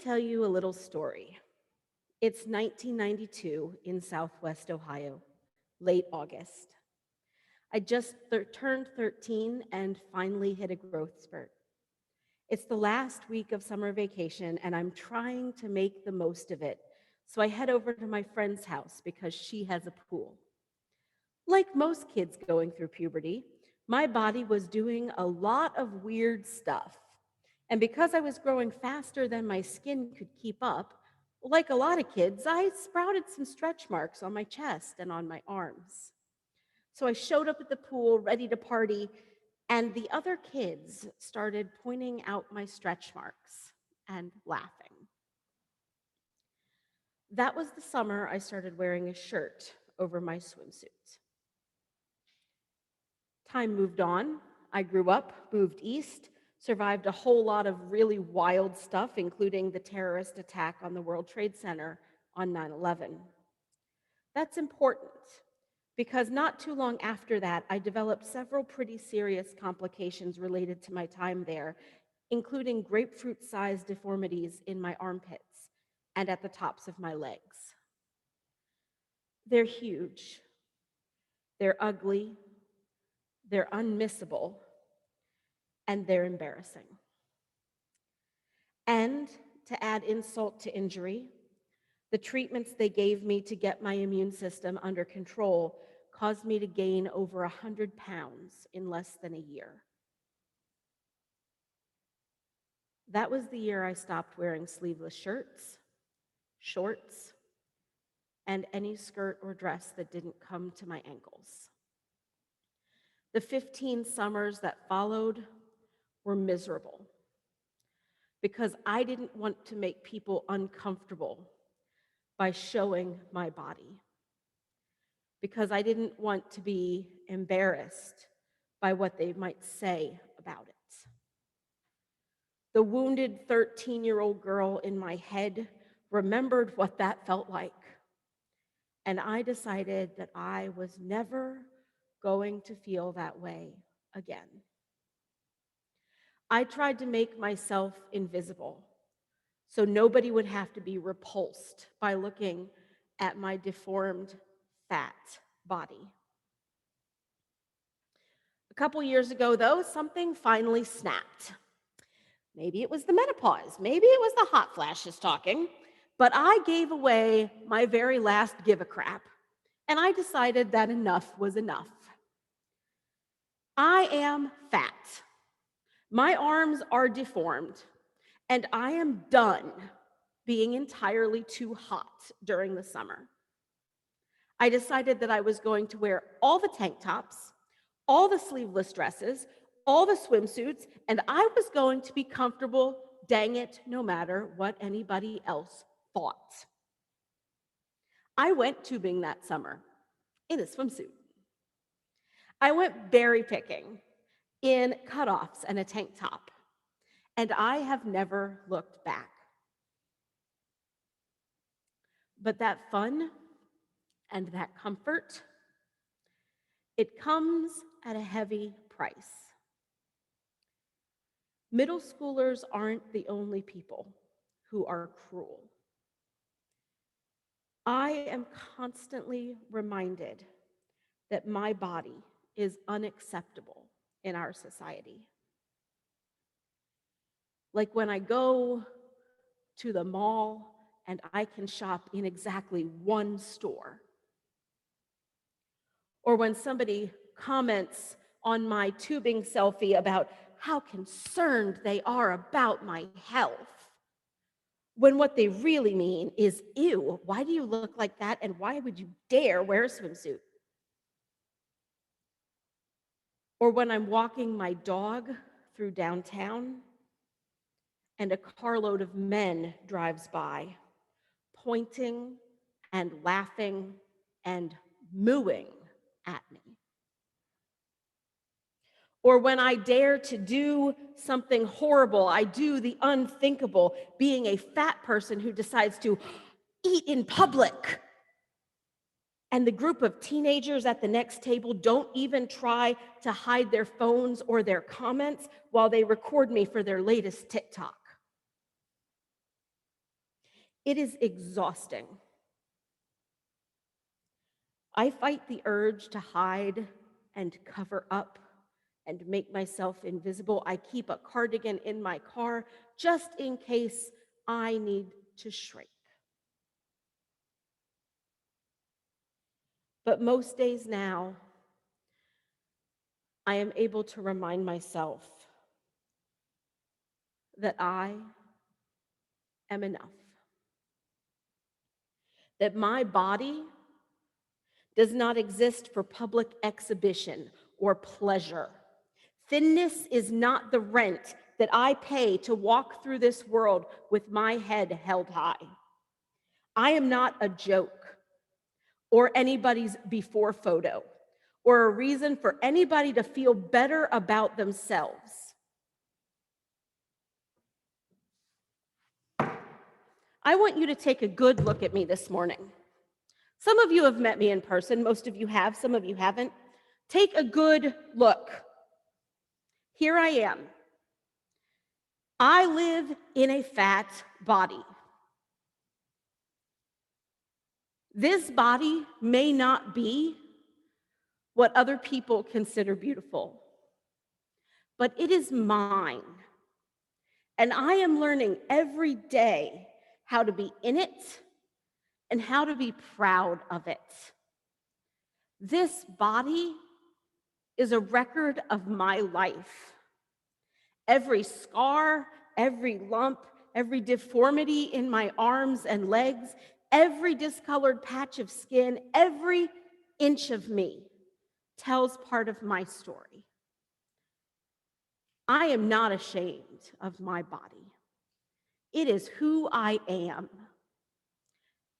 tell you a little story. It's 1992 in Southwest Ohio, late August. I just turned 13 and finally hit a growth spurt. It's the last week of summer vacation, and I'm trying to make the most of it. So I head over to my friend's house because she has a pool. Like most kids going through puberty, my body was doing a lot of weird stuff. And because I was growing faster than my skin could keep up, like a lot of kids, I sprouted some stretch marks on my chest and on my arms. So I showed up at the pool ready to party, and the other kids started pointing out my stretch marks and laughing. That was the summer I started wearing a shirt over my swimsuit. Time moved on. I grew up, moved east, survived a whole lot of really wild stuff, including the terrorist attack on the World Trade Center on 9/11. That's important because not too long after that, I developed several pretty serious complications related to my time there, including grapefruit-sized deformities in my armpits and at the tops of my legs. They're huge, they're ugly, they're unmissable, and they're embarrassing. And to add insult to injury, the treatments they gave me to get my immune system under control caused me to gain over 100 pounds in less than a year. That was the year I stopped wearing sleeveless shirts, shorts, and any skirt or dress that didn't come to my ankles. The 15 summers that followed were miserable because I didn't want to make people uncomfortable by showing my body, because I didn't want to be embarrassed by what they might say about it. The wounded 13-year-old girl in my head remembered what that felt like, and I decided that I was never going to feel that way again. I tried to make myself invisible so nobody would have to be repulsed by looking at my deformed, fat body. A couple years ago, though, something finally snapped. Maybe it was the menopause, maybe it was the hot flashes talking, but I gave away my very last give a crap, and I decided that enough was enough. I am fat. My arms are deformed, and I am done being entirely too hot during the summer. I decided that I was going to wear all the tank tops, all the sleeveless dresses, all the swimsuits, and I was going to be comfortable, dang it, no matter what anybody else thought. I went tubing that summer in a swimsuit. I went berry picking in cutoffs and a tank top, and I have never looked back. But that fun and that comfort, it comes at a heavy price. Middle schoolers aren't the only people who are cruel. I am constantly reminded that my body is unacceptable in our society. Like when I go to the mall and I can shop in exactly one store, or when somebody comments on my tubing selfie about how concerned they are about my health, when what they really mean is, ew, why do you look like that, and why would you dare wear a swimsuit? Or when I'm walking my dog through downtown and a carload of men drives by, pointing and laughing and mooing at me. Or when I dare to do something horrible, I do the unthinkable, being a fat person who decides to eat in public. And the group of teenagers at the next table don't even try to hide their phones or their comments while they record me for their latest TikTok. It is exhausting. I fight the urge to hide and cover up and make myself invisible. I keep a cardigan in my car just in case I need to shrink. But most days now, I am able to remind myself that I am enough, that my body does not exist for public exhibition or pleasure. Thinness is not the rent that I pay to walk through this world with my head held high. I am not a joke or anybody's before photo or a reason for anybody to feel better about themselves. I want you to take a good look at me this morning. Some of you have met me in person, most of you have, some of you haven't. Take a good look. Here I am. I live in a fat body. This body may not be what other people consider beautiful, but it is mine. And I am learning every day how to be in it and how to be proud of it. This body is a record of my life. Every scar, every lump, every deformity in my arms and legs, every discolored patch of skin, every inch of me tells part of my story. I am not ashamed of my body. It is who I am.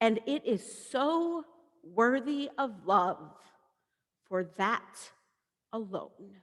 And it is so worthy of love for that alone.